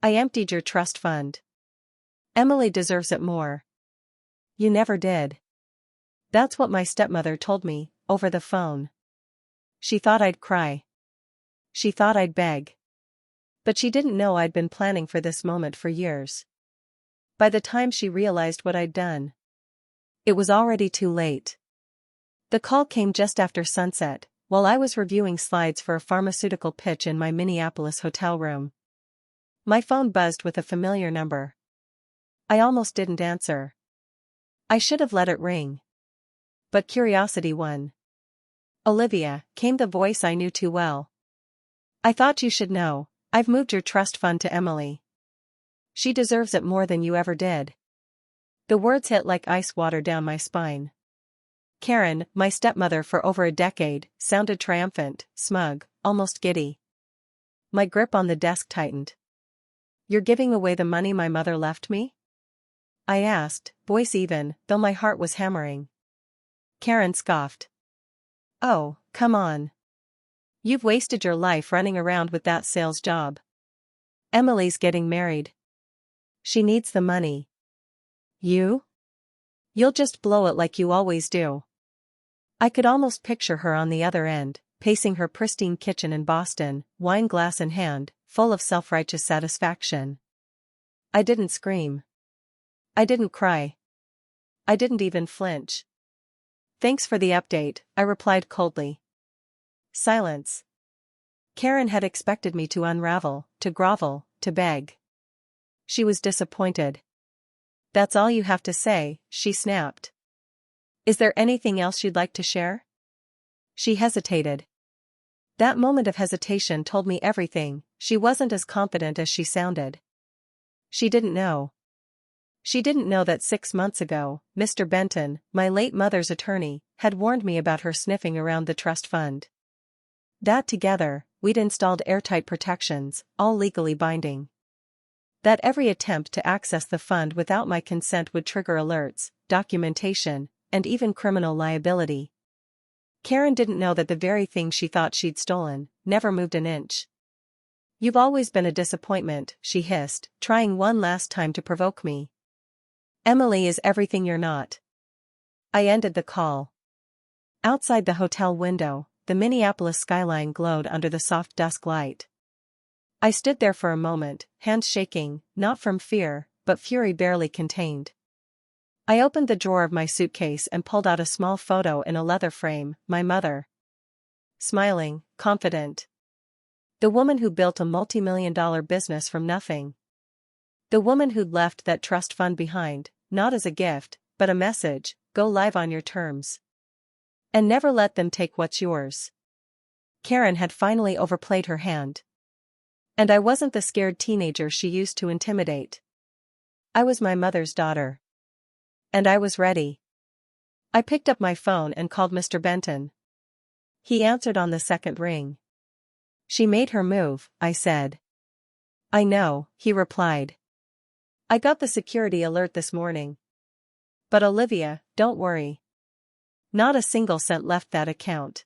I emptied your trust fund. Emily deserves it more. You never did. That's what my stepmother told me, over the phone. She thought I'd cry. She thought I'd beg. But she didn't know I'd been planning for this moment for years. By the time she realized what I'd done, it was already too late. The call came just after sunset, while I was reviewing slides for a pharmaceutical pitch in my Minneapolis hotel room. My phone buzzed with a familiar number. I almost didn't answer. I should have let it ring. But curiosity won. Olivia, came the voice I knew too well. I thought you should know, I've moved your trust fund to Emily. She deserves it more than you ever did. The words hit like ice water down my spine. Karen, my stepmother for over a decade, sounded triumphant, smug, almost giddy. My grip on the desk tightened. You're giving away the money my mother left me? I asked, voice even, though my heart was hammering. Karen scoffed. Oh, come on. You've wasted your life running around with that sales job. Emily's getting married. She needs the money. You? You'll just blow it like you always do. I could almost picture her on the other end, pacing her pristine kitchen in Boston, wine glass in hand, full of self-righteous satisfaction. I didn't scream. I didn't cry. I didn't even flinch. Thanks for the update, I replied coldly. Silence. Karen had expected me to unravel, to grovel, to beg. She was disappointed. That's all you have to say, she snapped. Is there anything else you'd like to share? She hesitated. That moment of hesitation told me everything. She wasn't as confident as she sounded. She didn't know. She didn't know that 6 months ago, Mr. Benton, my late mother's attorney, had warned me about her sniffing around the trust fund. That together, we'd installed airtight protections, all legally binding. That every attempt to access the fund without my consent would trigger alerts, documentation, and even criminal liability. Karen didn't know that the very thing she thought she'd stolen never moved an inch. You've always been a disappointment, she hissed, trying one last time to provoke me. Emily is everything you're not. I ended the call. Outside the hotel window, the Minneapolis skyline glowed under the soft dusk light. I stood there for a moment, hands shaking, not from fear, but fury barely contained. I opened the drawer of my suitcase and pulled out a small photo in a leather frame, my mother. Smiling, confident. The woman who built a multi-million-dollar business from nothing. The woman who'd left that trust fund behind, not as a gift, but a message, go live on your terms. And never let them take what's yours. Karen had finally overplayed her hand. And I wasn't the scared teenager she used to intimidate. I was my mother's daughter. And I was ready. I picked up my phone and called Mr. Benton. He answered on the second ring. She made her move, I said. I know, he replied. I got the security alert this morning. But Olivia, don't worry. Not a single cent left that account.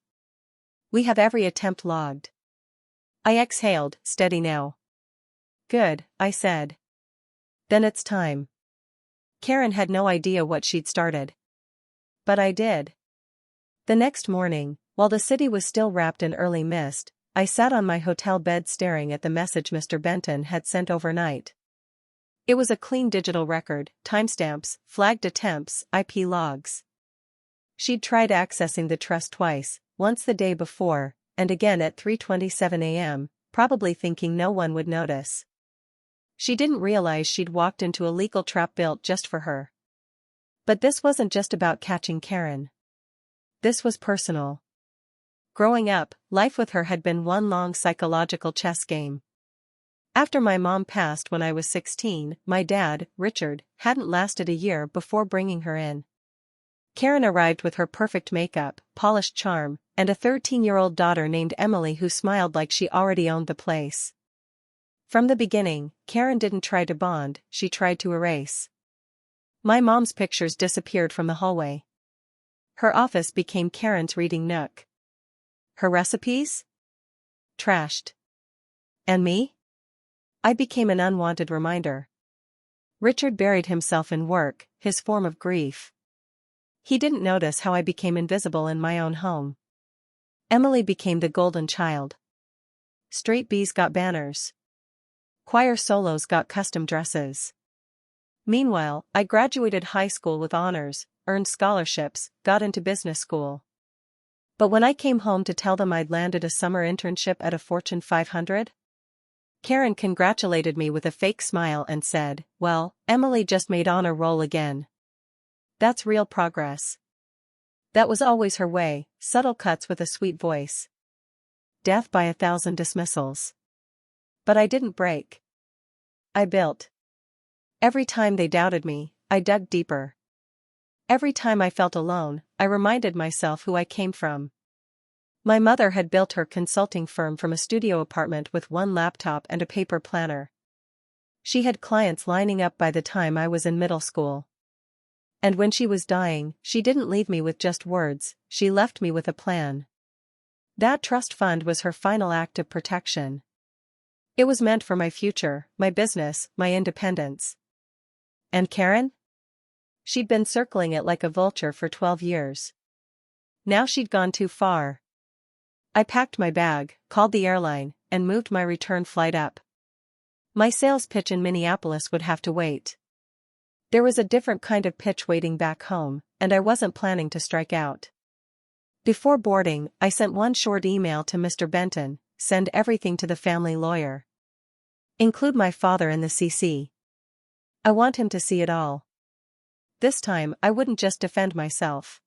We have every attempt logged. I exhaled, steady now. Good, I said. Then it's time. Karen had no idea what she'd started. But I did. The next morning, while the city was still wrapped in early mist, I sat on my hotel bed staring at the message Mr. Benton had sent overnight. It was a clean digital record, timestamps, flagged attempts, IP logs. She'd tried accessing the trust twice, once the day before, and again at 3:27 a.m., probably thinking no one would notice. She didn't realize she'd walked into a legal trap built just for her. But this wasn't just about catching Karen. This was personal. Growing up, life with her had been one long psychological chess game. After my mom passed when I was 16, my dad, Richard, hadn't lasted a year before bringing her in. Karen arrived with her perfect makeup, polished charm, and a 13-year-old daughter named Emily who smiled like she already owned the place. From the beginning, Karen didn't try to bond, she tried to erase. My mom's pictures disappeared from the hallway. Her office became Karen's reading nook. Her recipes? Trashed. And me? I became an unwanted reminder. Richard buried himself in work, his form of grief. He didn't notice how I became invisible in my own home. Emily became the golden child. Straight B's got banners. Choir solos got custom dresses. Meanwhile, I graduated high school with honors, earned scholarships, got into business school. But when I came home to tell them I'd landed a summer internship at a Fortune 500, Karen congratulated me with a fake smile and said, "Well, Emily just made honor roll again. That's real progress." That was always her way, subtle cuts with a sweet voice. Death by 1,000 dismissals. But I didn't break. I built. Every time they doubted me, I dug deeper. Every time I felt alone, I reminded myself who I came from. My mother had built her consulting firm from a studio apartment with one laptop and a paper planner. She had clients lining up by the time I was in middle school. And when she was dying, she didn't leave me with just words, she left me with a plan. That trust fund was her final act of protection. It was meant for my future, my business, my independence. And Karen? She'd been circling it like a vulture for 12 years. Now she'd gone too far. I packed my bag, called the airline, and moved my return flight up. My sales pitch in Minneapolis would have to wait. There was a different kind of pitch waiting back home, and I wasn't planning to strike out. Before boarding, I sent one short email to Mr. Benton, send everything to the family lawyer. Include my father in the CC. I want him to see it all. This time I wouldn't just defend myself.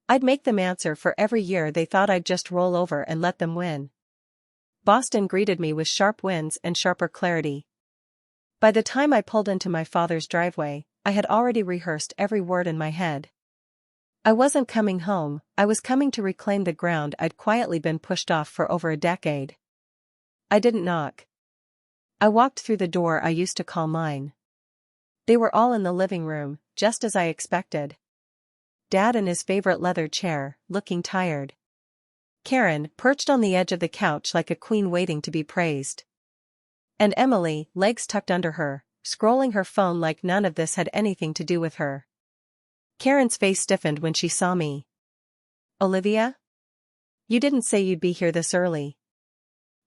I'd make them answer for every year they thought I'd just roll over and let them win. Boston greeted me with sharp winds and sharper clarity. By the time I pulled into my father's driveway, I had already rehearsed every word in my head. I wasn't coming home, I was coming to reclaim the ground I'd quietly been pushed off for over a decade. I didn't knock. I walked through the door I used to call mine. They were all in the living room, just as I expected. Dad in his favorite leather chair, looking tired. Karen, perched on the edge of the couch like a queen waiting to be praised. And Emily, legs tucked under her, scrolling her phone like none of this had anything to do with her. Karen's face stiffened when she saw me. "Olivia? You didn't say you'd be here this early."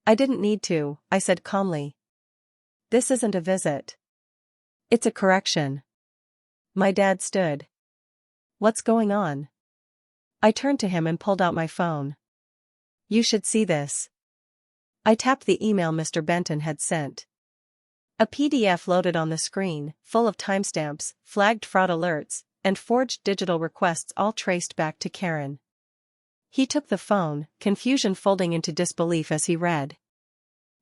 "I didn't need to," I said calmly. "This isn't a visit. It's a correction." My dad stood. "What's going on?" I turned to him and pulled out my phone. "You should see this." I tapped the email Mr. Benton had sent. A PDF loaded on the screen, full of timestamps, flagged fraud alerts, and forged digital requests all traced back to Karen. He took the phone, confusion folding into disbelief as he read.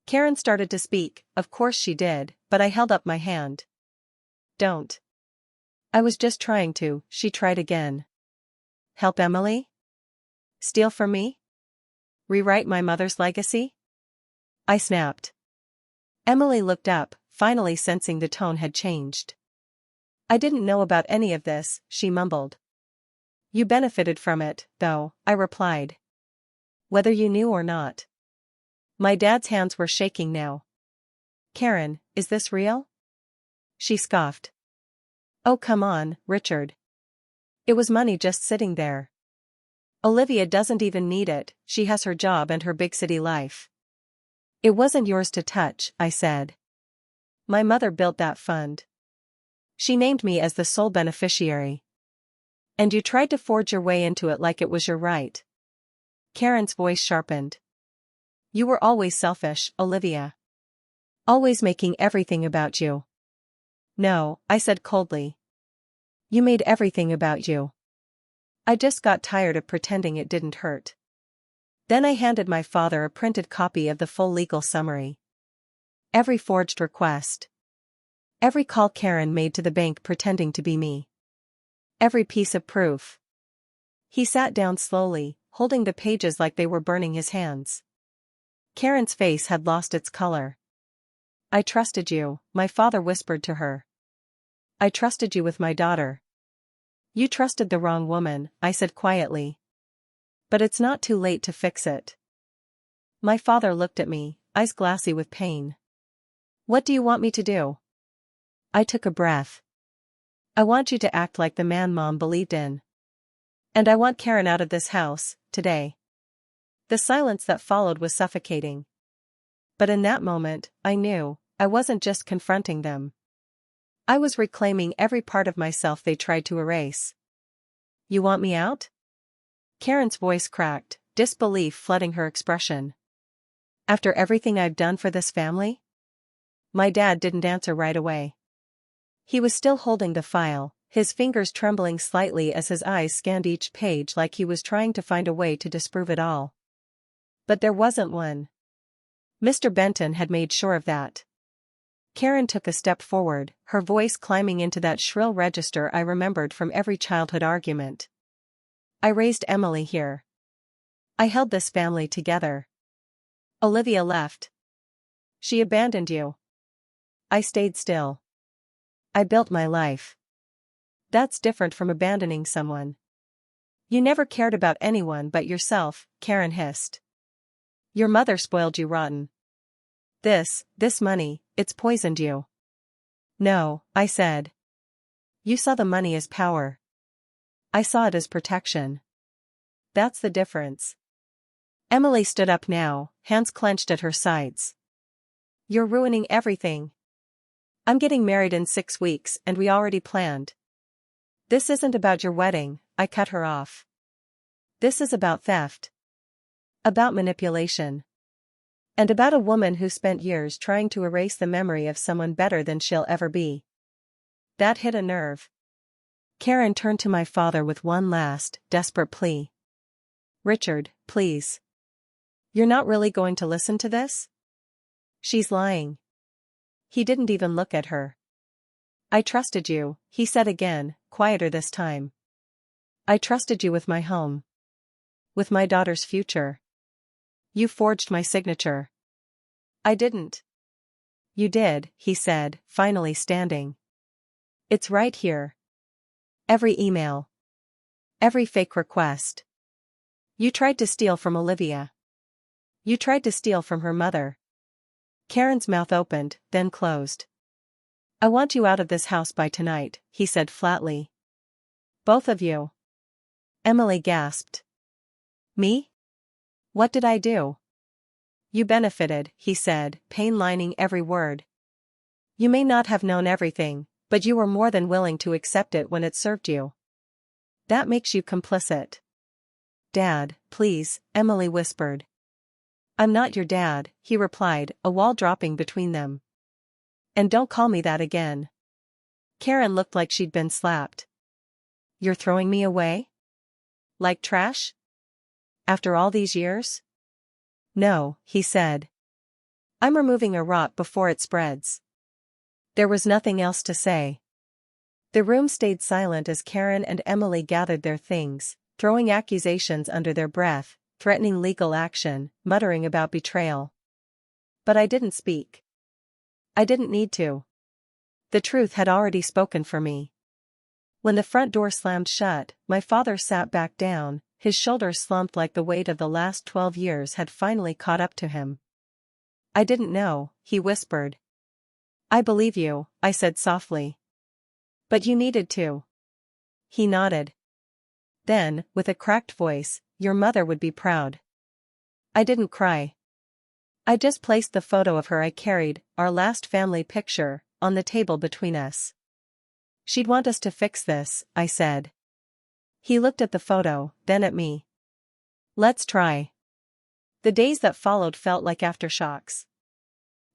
Karen started to speak, of course she did, but I held up my hand. "Don't." "I was just trying to," she tried again. "Help Emily? Steal from me? Rewrite my mother's legacy?" I snapped. Emily looked up, finally sensing the tone had changed. "I didn't know about any of this," she mumbled. "You benefited from it, though," I replied. "Whether you knew or not." My dad's hands were shaking now. "Karen, is this real?" She scoffed. "Oh come on, Richard. It was money just sitting there. Olivia doesn't even need it, she has her job and her big city life." "It wasn't yours to touch," I said. "My mother built that fund. She named me as the sole beneficiary. And you tried to forge your way into it like it was your right." Karen's voice sharpened. "You were always selfish, Olivia. Always making everything about you." "No," I said coldly. "You made everything about you. I just got tired of pretending it didn't hurt." Then I handed my father a printed copy of the full legal summary. Every forged request. Every call Karen made to the bank pretending to be me. Every piece of proof. He sat down slowly, holding the pages like they were burning his hands. Karen's face had lost its color. "I trusted you," my father whispered to her. "I trusted you with my daughter." "You trusted the wrong woman," I said quietly. "But it's not too late to fix it." My father looked at me, eyes glassy with pain. What do you want me to do? I took a breath. I want you to act like the man Mom believed in. And I want Karen out of this house, today. The silence that followed was suffocating. But in that moment, I knew, I wasn't just confronting them. I was reclaiming every part of myself they tried to erase. You want me out? Karen's voice cracked, disbelief flooding her expression. After everything I've done for this family? My dad didn't answer right away. He was still holding the file, his fingers trembling slightly as his eyes scanned each page like he was trying to find a way to disprove it all. But there wasn't one. Mr. Benton had made sure of that. Karen took a step forward, her voice climbing into that shrill register I remembered from every childhood argument. I raised Emily here. I held this family together. Olivia left. She abandoned you. I stayed still. I built my life. That's different from abandoning someone. You never cared about anyone but yourself, Karen hissed. Your mother spoiled you rotten. This money, it's poisoned you. No, I said. You saw the money as power. I saw it as protection. That's the difference. Emily stood up now, hands clenched at her sides. You're ruining everything. I'm getting married in 6 weeks and we already planned. This isn't about your wedding, I cut her off. This is about theft. About manipulation. And about a woman who spent years trying to erase the memory of someone better than she'll ever be. That hit a nerve. Karen turned to my father with one last, desperate plea. Richard, please. You're not really going to listen to this? She's lying. He didn't even look at her. I trusted you, he said again, quieter this time. I trusted you with my home. With my daughter's future. You forged my signature. I didn't. You did, he said, finally standing. It's right here. Every email. Every fake request. You tried to steal from Olivia. You tried to steal from her mother. Karen's mouth opened, then closed. I want you out of this house by tonight, he said flatly. Both of you. Emily gasped. Me? What did I do? You benefited, he said, pain lining every word. You may not have known everything, but you were more than willing to accept it when it served you. That makes you complicit. Dad, please, Emily whispered. I'm not your dad, he replied, a wall dropping between them. And don't call me that again. Karen looked like she'd been slapped. You're throwing me away? Like trash? After all these years? No, he said. I'm removing a rot before it spreads. There was nothing else to say. The room stayed silent as Karen and Emily gathered their things, throwing accusations under their breath, threatening legal action, muttering about betrayal. But I didn't speak. I didn't need to. The truth had already spoken for me. When the front door slammed shut, my father sat back down, his shoulders slumped like the weight of the last 12 years had finally caught up to him. I didn't know, he whispered. I believe you, I said softly. But you needed to. He nodded. Then, with a cracked voice, your mother would be proud. I didn't cry. I just placed the photo of her I carried, our last family picture, on the table between us. She'd want us to fix this, I said. He looked at the photo, then at me. Let's try. The days that followed felt like aftershocks.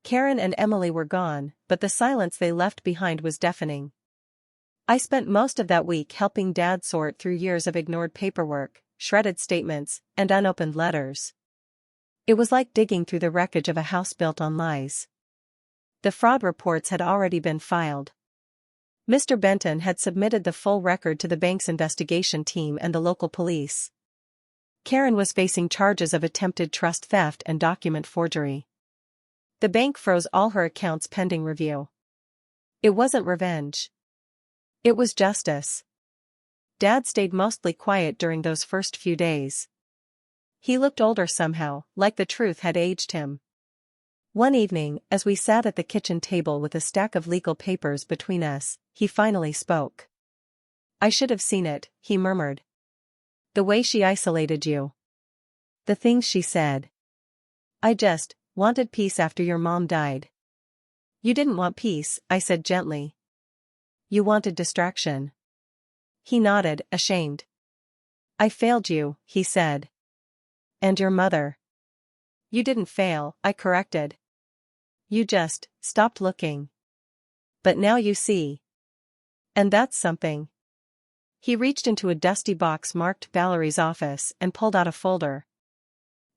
Karen and Emily were gone, but the silence they left behind was deafening. I spent most of that week helping Dad sort through years of ignored paperwork, shredded statements, and unopened letters. It was like digging through the wreckage of a house built on lies. The fraud reports had already been filed. Mr. Benton had submitted the full record to the bank's investigation team and the local police. Karen was facing charges of attempted trust theft and document forgery. The bank froze all her accounts pending review. It wasn't revenge. It was justice. Dad stayed mostly quiet during those first few days. He looked older somehow, like the truth had aged him. One evening, as we sat at the kitchen table with a stack of legal papers between us, he finally spoke. "I should have seen it," he murmured. "The way she isolated you. The things she said. I just wanted peace after your mom died." "You didn't want peace," I said gently. "You wanted distraction." He nodded, ashamed. "I failed you," he said. "And your mother." "You didn't fail," I corrected. "You just stopped looking. But now you see. And that's something." He reached into a dusty box marked Valerie's office and pulled out a folder.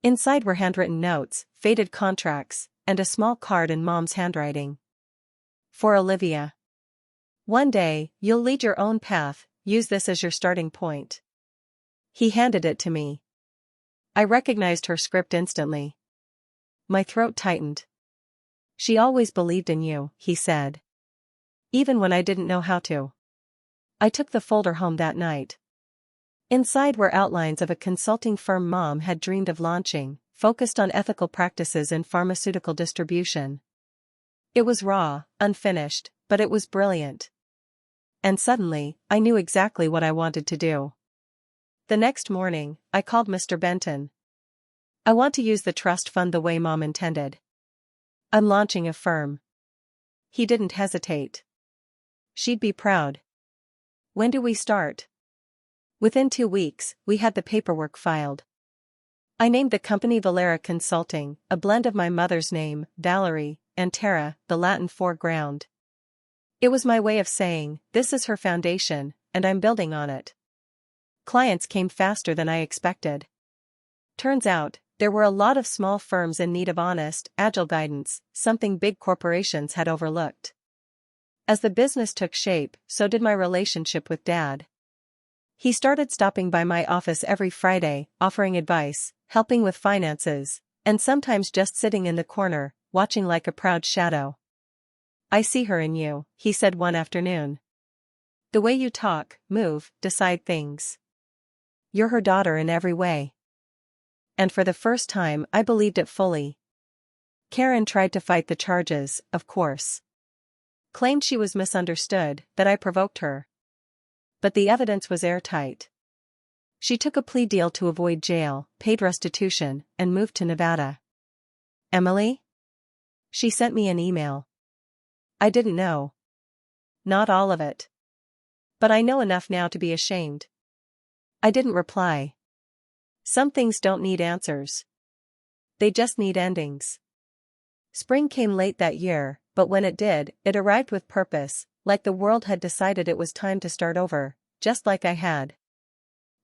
Inside were handwritten notes, faded contracts, and a small card in Mom's handwriting. "For Olivia. One day, you'll lead your own path, use this as your starting point." He handed it to me. I recognized her script instantly. My throat tightened. "She always believed in you," he said. "Even when I didn't know how to." I took the folder home that night. Inside were outlines of a consulting firm Mom had dreamed of launching, focused on ethical practices in pharmaceutical distribution. It was raw, unfinished, but it was brilliant. And suddenly, I knew exactly what I wanted to do. The next morning, I called Mr. Benton. "I want to use the trust fund the way Mom intended. I'm launching a firm." He didn't hesitate. "She'd be proud." "When do we start?" Within 2 weeks, we had the paperwork filed. I named the company Valera Consulting, a blend of my mother's name, Valerie, and Terra, the Latin for ground. It was my way of saying, this is her foundation, and I'm building on it. Clients came faster than I expected. Turns out, there were a lot of small firms in need of honest, agile guidance, something big corporations had overlooked. As the business took shape, so did my relationship with Dad. He started stopping by my office every Friday, offering advice, helping with finances, and sometimes just sitting in the corner, watching like a proud shadow. "I see her in you," he said one afternoon. "The way you talk, move, decide things. You're her daughter in every way." And for the first time I believed it fully. Karen tried to fight the charges, of course. Claimed she was misunderstood, that I provoked her. But the evidence was airtight. She took a plea deal to avoid jail, paid restitution, and moved to Nevada. "Emily?" She sent me an email. I didn't know. Not all of it. But I know enough now to be ashamed. I didn't reply. Some things don't need answers. They just need endings. Spring came late that year, but when it did, it arrived with purpose, like the world had decided it was time to start over, just like I had.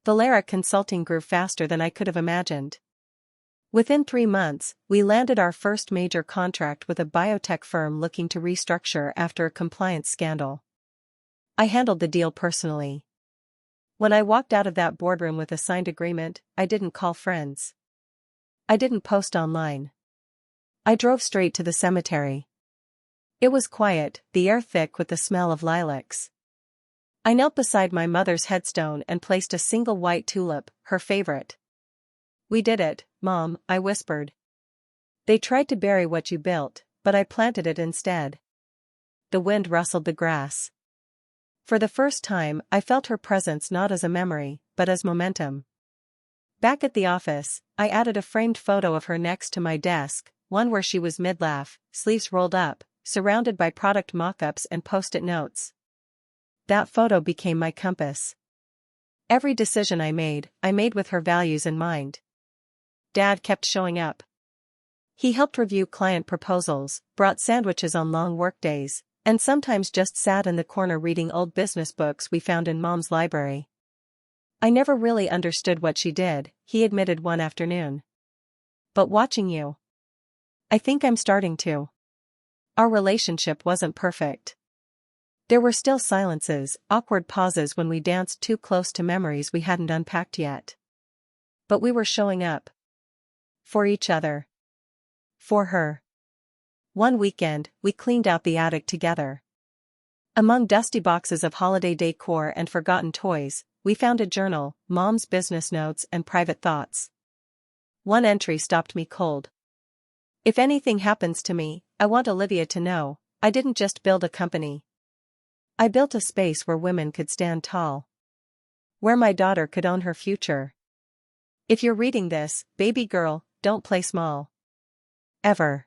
Valera Consulting grew faster than I could have imagined. Within 3 months, we landed our first major contract with a biotech firm looking to restructure after a compliance scandal. I handled the deal personally. When I walked out of that boardroom with a signed agreement, I didn't call friends. I didn't post online. I drove straight to the cemetery. It was quiet, the air thick with the smell of lilacs. I knelt beside my mother's headstone and placed a single white tulip, her favorite. "We did it, Mom," I whispered. "They tried to bury what you built, but I planted it instead." The wind rustled the grass. For the first time, I felt her presence not as a memory, but as momentum. Back at the office, I added a framed photo of her next to my desk, one where she was mid-laugh, sleeves rolled up, surrounded by product mock-ups and post-it notes. That photo became my compass. Every decision I made with her values in mind. Dad kept showing up. He helped review client proposals, brought sandwiches on long workdays, and sometimes just sat in the corner reading old business books we found in Mom's library. "I never really understood what she did," he admitted one afternoon. "But watching you, I think I'm starting to." Our relationship wasn't perfect. There were still silences, awkward pauses when we danced too close to memories we hadn't unpacked yet. But we were showing up. For each other. For her. One weekend, we cleaned out the attic together. Among dusty boxes of holiday decor and forgotten toys, we found a journal, Mom's business notes and private thoughts. One entry stopped me cold. If anything happens to me, I want Olivia to know, I didn't just build a company. I built a space where women could stand tall. Where my daughter could own her future. If you're reading this, baby girl, don't play small. Ever.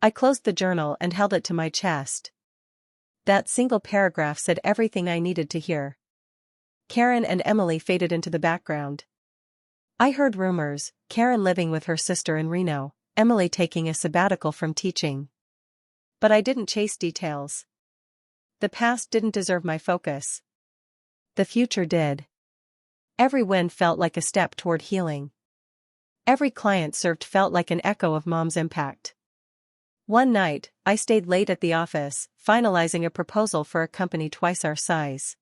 I closed the journal and held it to my chest. That single paragraph said everything I needed to hear. Karen and Emily faded into the background. I heard rumors, Karen living with her sister in Reno, Emily taking a sabbatical from teaching. But I didn't chase details. The past didn't deserve my focus. The future did. Every win felt like a step toward healing. Every client served felt like an echo of Mom's impact. One night, I stayed late at the office, finalizing a proposal for a company twice our size.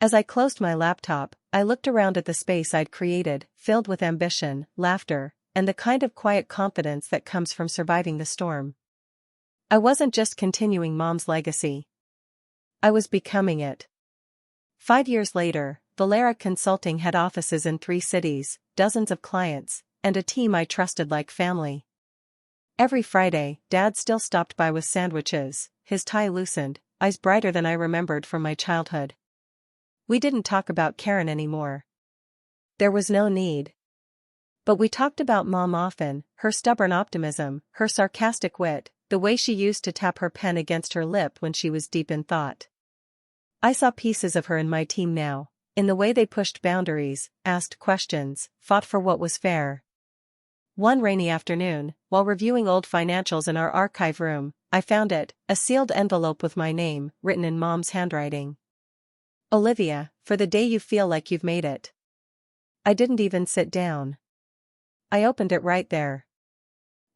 As I closed my laptop, I looked around at the space I'd created, filled with ambition, laughter, and the kind of quiet confidence that comes from surviving the storm. I wasn't just continuing Mom's legacy. I was becoming it. 5 years later, Valera Consulting had offices in 3 cities, dozens of clients, and a team I trusted like family. Every Friday, Dad still stopped by with sandwiches, his tie loosened, eyes brighter than I remembered from my childhood. We didn't talk about Karen anymore. There was no need. But we talked about Mom often, her stubborn optimism, her sarcastic wit, the way she used to tap her pen against her lip when she was deep in thought. I saw pieces of her in my team now, in the way they pushed boundaries, asked questions, fought for what was fair. One rainy afternoon, while reviewing old financials in our archive room, I found it, a sealed envelope with my name, written in Mom's handwriting. Olivia, for the day you feel like you've made it. I didn't even sit down. I opened it right there.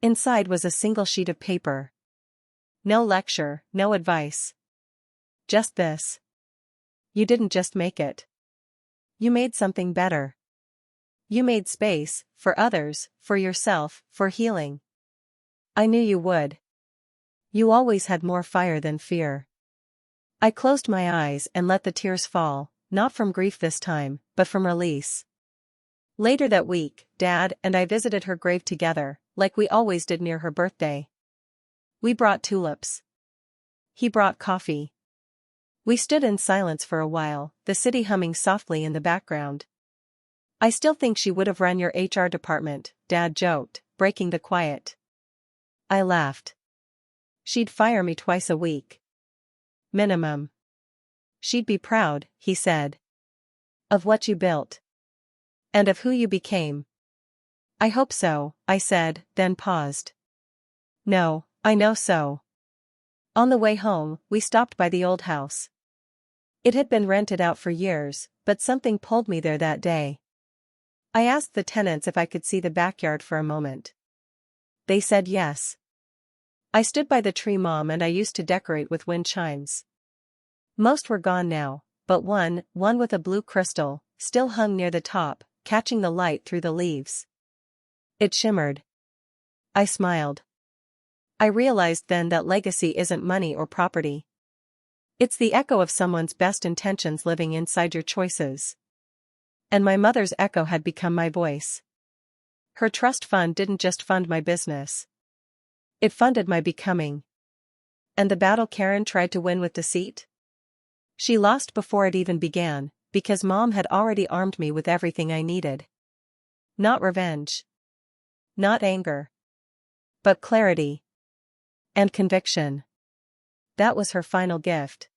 Inside was a single sheet of paper. No lecture, no advice. Just this. You didn't just make it. You made something better. You made space, for others, for yourself, for healing. I knew you would. You always had more fire than fear. I closed my eyes and let the tears fall, not from grief this time, but from release. Later that week, Dad and I visited her grave together, like we always did near her birthday. We brought tulips. He brought coffee. We stood in silence for a while, the city humming softly in the background. I still think she would have run your HR department, Dad joked, breaking the quiet. I laughed. She'd fire me twice a week. Minimum. She'd be proud, he said. Of what you built. And of who you became. I hope so, I said, then paused. No, I know so. On the way home, we stopped by the old house. It had been rented out for years, but something pulled me there that day. I asked the tenants if I could see the backyard for a moment. They said yes. I stood by the tree Mom and I used to decorate with wind chimes. Most were gone now, but one with a blue crystal, still hung near the top, catching the light through the leaves. It shimmered. I smiled. I realized then that legacy isn't money or property. It's the echo of someone's best intentions living inside your choices. And my mother's echo had become my voice. Her trust fund didn't just fund my business. It funded my becoming. And the battle Karen tried to win with deceit? She lost before it even began, because Mom had already armed me with everything I needed. Not revenge. Not anger. But clarity. And conviction. That was her final gift.